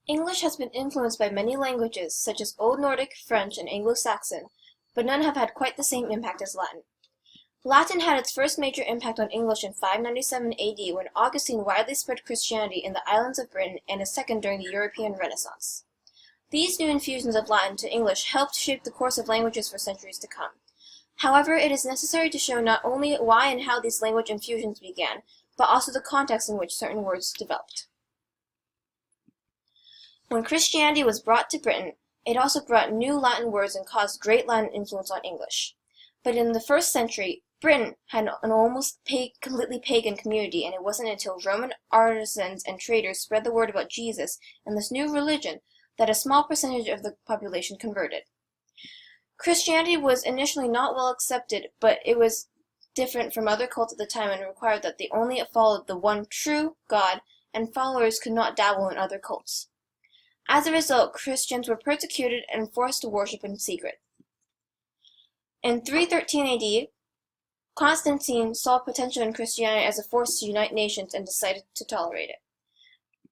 English has been influenced by many languages, such as Old Nordic, French, and Anglo-Saxon, but none have had quite the same impact as Latin. Latin had its first major impact on English in 597 AD when Augustine widely spread Christianity in the islands of Britain, and a second during the European Renaissance. These new infusions of Latin to English helped shape the course of languages for centuries to come. However, it is necessary to show not only why and how these language infusions began, but also the context in which certain words developed. When Christianity was brought to Britain, it also brought new Latin words and caused great Latin influence on English. But in the first century, Britain had an almost completely pagan community, and it wasn't until Roman artisans and traders spread the word about Jesus and this new religion that a small percentage of the population converted. Christianity was initially not well accepted, but it was different from other cults at the time and required that they only followed the one true God, and followers could not dabble in other cults. As a result, Christians were persecuted and forced to worship in secret. In 313 AD, Constantine saw potential in Christianity as a force to unite nations and decided to tolerate it.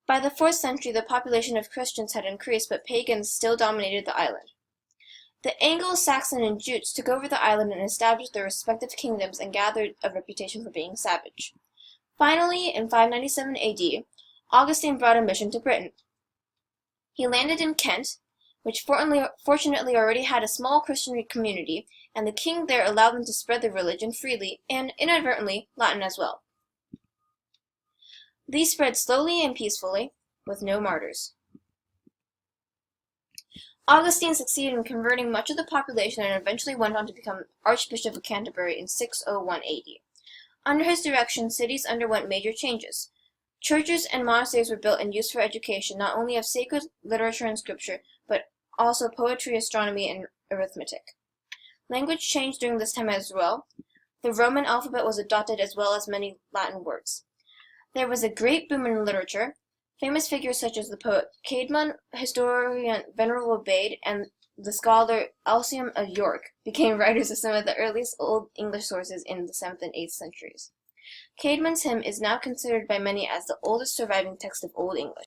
By the 4th century, the population of Christians had increased, but pagans still dominated the island. The Anglo-Saxon and Jutes took over the island and established their respective kingdoms and gathered a reputation for being savage. Finally, in 597 AD, Augustine brought a mission to Britain. He landed in Kent, which fortunately already had a small Christian community, and the king there allowed them to spread their religion freely, and inadvertently, Latin as well. These spread slowly and peacefully, with no martyrs. Augustine succeeded in converting much of the population and eventually went on to become Archbishop of Canterbury in 601 AD. Under his direction, cities underwent major changes. Churches and monasteries were built and used for education, not only of sacred literature and scripture, but also poetry, astronomy, and arithmetic. Language changed during this time as well. The Roman alphabet was adopted as well as many Latin words. There was a great boom in literature. Famous figures such as the poet Caedmon, historian Venerable Bede, and the scholar Alcuin of York became writers of some of the earliest Old English sources in the 7th and 8th centuries. Caedmon's hymn is now considered by many as the oldest surviving text of Old English.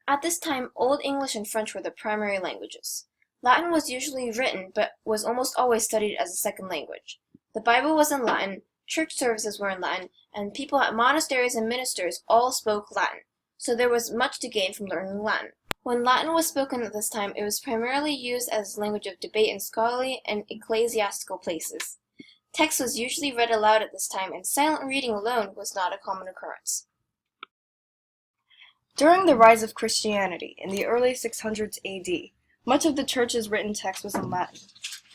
At this time, Old English and French were the primary languages. Latin was usually written, but was almost always studied as a second language. The Bible was in Latin, church services were in Latin, and people at monasteries and ministers all spoke Latin, so there was much to gain from learning Latin. When Latin was spoken at this time, it was primarily used as a language of debate in scholarly and ecclesiastical places. Text was usually read aloud at this time, and silent reading alone was not a common occurrence. During the rise of Christianity in the early 600s AD, much of the Church's written text was in Latin.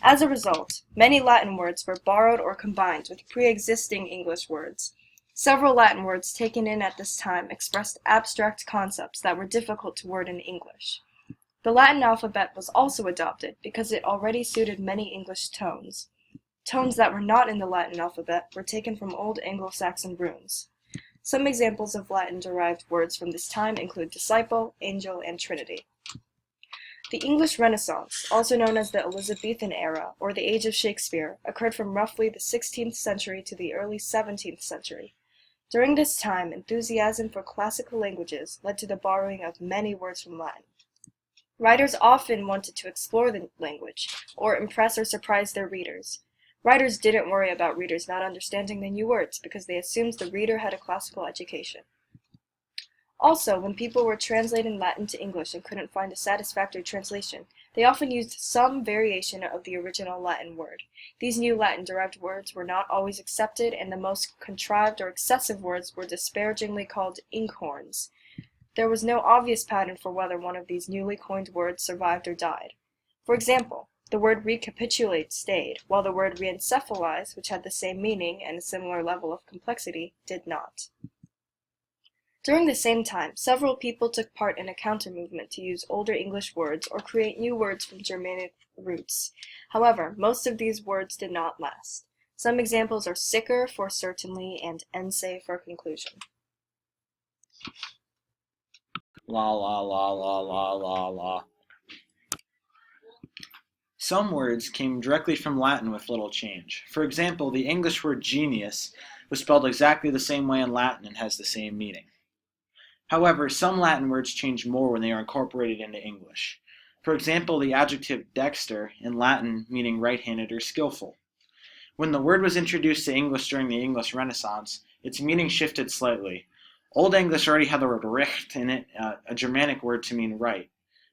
As a result, many Latin words were borrowed or combined with pre-existing English words. Several Latin words taken in at this time expressed abstract concepts that were difficult to word in English. The Latin alphabet was also adopted because it already suited many English tones. Tones that were not in the Latin alphabet were taken from Old Anglo-Saxon runes. Some examples of Latin-derived words from this time include disciple, angel, and trinity. The English Renaissance, also known as the Elizabethan era or the Age of Shakespeare, occurred from roughly the 16th century to the early 17th century. During this time, enthusiasm for classical languages led to the borrowing of many words from Latin. Writers often wanted to explore the language, or impress or surprise their readers. Writers didn't worry about readers not understanding the new words because they assumed the reader had a classical education. Also, when people were translating Latin to English and couldn't find a satisfactory translation, they often used some variation of the original Latin word. These new Latin-derived words were not always accepted, and the most contrived or excessive words were disparagingly called inkhorns. There was no obvious pattern for whether one of these newly coined words survived or died. For example, the word recapitulate stayed, while the word reencephalize, which had the same meaning and a similar level of complexity, did not. During the same time, several people took part in a counter-movement to use older English words or create new words from Germanic roots. However, most of these words did not last. Some examples are sicker for certainly and ense for conclusion. La la la la la la la. Some words came directly from Latin with little change. For example, the English word genius was spelled exactly the same way in Latin and has the same meaning. However, some Latin words change more when they are incorporated into English. For example, the adjective dexter in Latin meaning right-handed or skillful. When the word was introduced to English during the English Renaissance, its meaning shifted slightly. Old English already had the word recht in it, a Germanic word to mean right.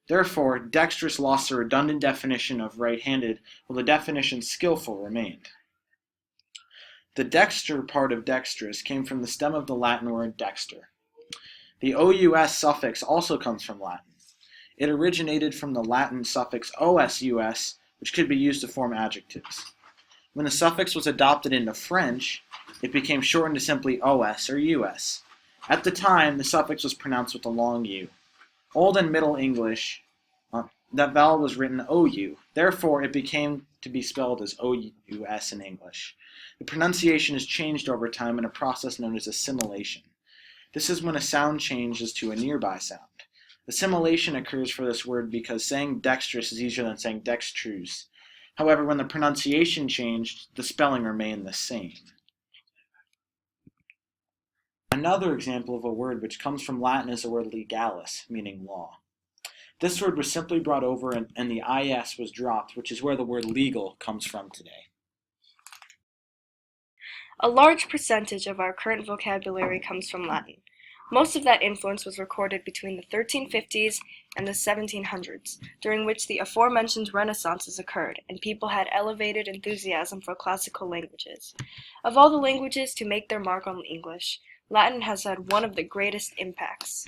Therefore, dexterous lost the redundant definition of right-handed, while the definition skillful remained. The dexter part of dexterous came from the stem of the Latin word dexter. The ous suffix also comes from Latin. It originated from the Latin suffix osus, which could be used to form adjectives. When the suffix was adopted into French, it became shortened to simply os or us. At the time, the suffix was pronounced with a long u. Old and Middle English, that vowel was written ou. Therefore, it became to be spelled as ous in English. The pronunciation is changed over time in a process known as assimilation. This is when a sound changes to a nearby sound. Assimilation occurs for this word because saying dexterous is easier than saying dextrous. However, when the pronunciation changed, the spelling remained the same. Another example of a word which comes from Latin is the word legalis, meaning law. This word was simply brought over and the is was dropped, which is where the word legal comes from today. A large percentage of our current vocabulary comes from Latin. Most of that influence was recorded between the 1350s and the 1700s, during which the aforementioned Renaissances occurred, and people had elevated enthusiasm for classical languages. Of all the languages to make their mark on English, Latin has had one of the greatest impacts.